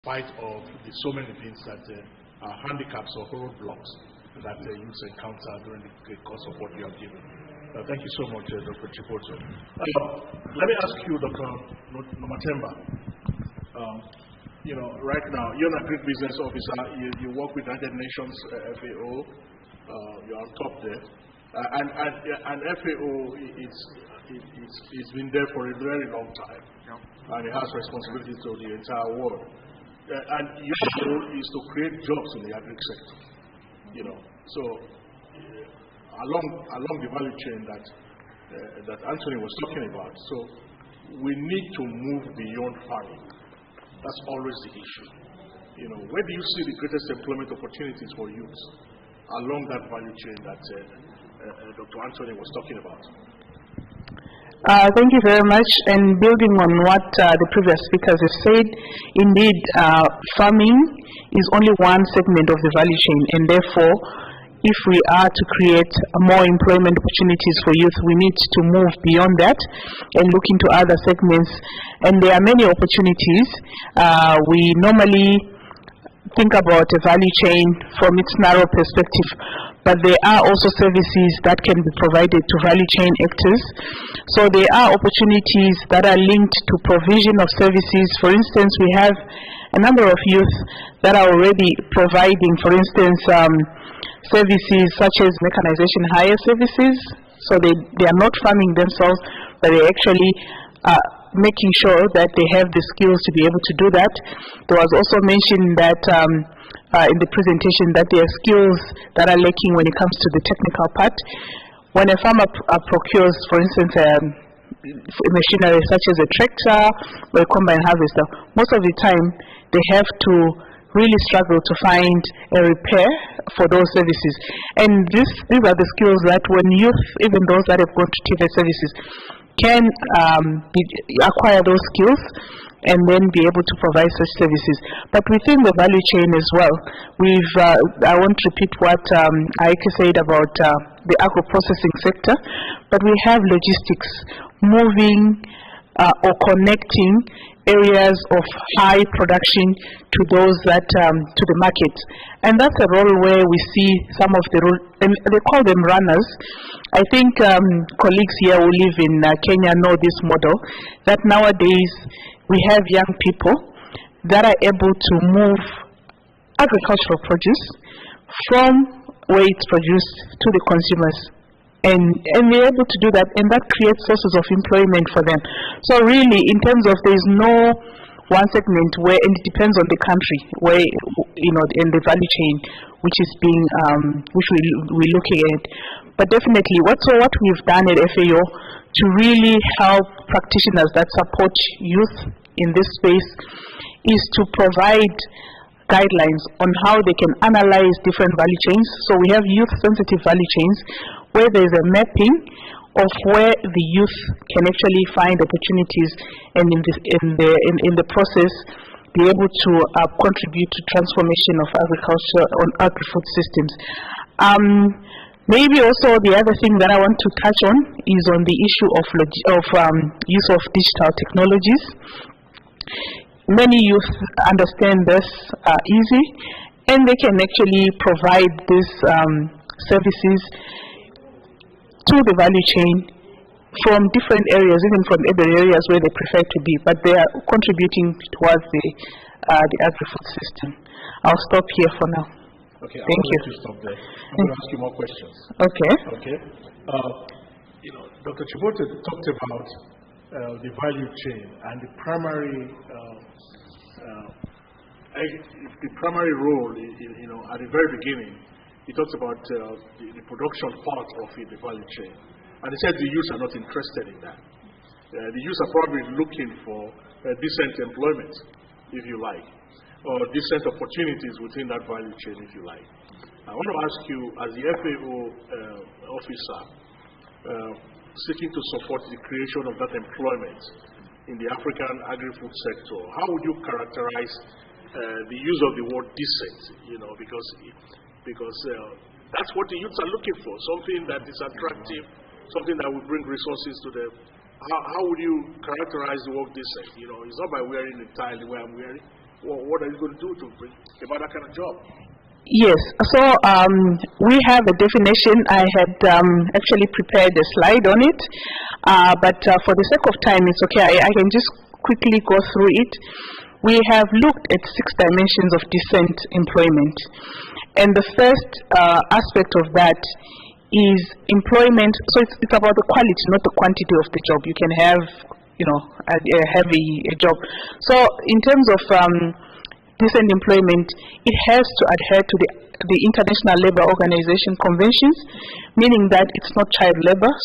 spite of so many things that are handicaps or roadblocks that youth encounter during the course of what you have given. Thank you so much, Dr. Chipoto. Let me ask you, Dr. Nomatemba. Right now, you're an agribusiness officer. You work with United Nations FAO. You're on top there. And FAO, it's been there for a very long time. Yeah. And it has responsibilities to the entire world. And your role is to create jobs in the agri sector. So along the value chain that Anthony was talking about. So we need to move beyond farming. That's always the issue. Where do you see the greatest employment opportunities for youth along that value chain that Dr. Anthony was talking about? Thank you very much. And building on what the previous speakers have said, indeed, farming is only one segment of the value chain, and therefore, if we are to create more employment opportunities for youth, we need to move beyond that and look into other segments. And there are many opportunities. We normally think about a value chain from its narrow perspective, but there are also services that can be provided to value chain actors. So there are opportunities that are linked to provision of services. For instance, we have a number of youth that are already providing, for instance, services such as mechanization hire services. So they are not farming themselves, but they actually making sure that they have the skills to be able to do that. There was also mentioned that in the presentation that there are skills that are lacking when it comes to the technical part. When a farmer procures, for instance, machinery such as a tractor or a combine harvester, most of the time they have to really struggle to find a repair for those services. And these are the skills that when youth, even those that have gone to TV services, can acquire those skills and then be able to provide such services. But within the value chain as well, I won't repeat what Aike said about the agro-processing sector, but we have logistics moving or connecting areas of high production to those that to the market, and that's a role where we see some of the role, and they call them runners. I think colleagues here who live in Kenya know this model, that nowadays we have young people that are able to move agricultural produce from where it's produced to the consumers. And they're able to do that, and that creates sources of employment for them. So really, in terms of, there's no one segment where, and it depends on the country where, in the value chain, which is being, which we're looking at. But definitely, what we've done at FAO to really help practitioners that support youth in this space is to provide guidelines on how they can analyze different value chains. So we have youth-sensitive value chains, where there is a mapping of where the youth can actually find opportunities, and in the process be able to contribute to transformation of agriculture on agri-food systems. Maybe also the other thing that I want to touch on is on the issue of use of digital technologies. Many youth understand this easy, and they can actually provide these services to the value chain from different areas, even from other areas where they prefer to be, but they are contributing towards the agri-food system. I'll stop here for now. Okay, thank you. To stop there. I'm going to ask you more questions. Okay. Okay. Dr. Chibote talked about the value chain and the primary role. At the very beginning, he talked about the production part of the value chain. And he said the youth are not interested in that. The youth are probably looking for decent employment, if you like, or decent opportunities within that value chain, if you like. I want to ask you, as the FAO officer, seeking to support the creation of that employment in the African agri-food sector, how would you characterize the use of the word decent? Because that's what the youths are looking for, something that is attractive, something that will bring resources to them. How would you characterize the word decent? It's not by wearing the tie the way I'm wearing. what are you going to do to bring about that kind of job? Yes, so we have a definition. I had actually prepared a slide on it, but for the sake of time, it's okay. I can just quickly go through it. We have looked at 6 dimensions of decent employment, and the first aspect of that is employment. So it's about the quality, not the quantity of the job. You can have, a job. So in terms of decent employment, it has to adhere to the International Labour Organization conventions, meaning that it's not child labor.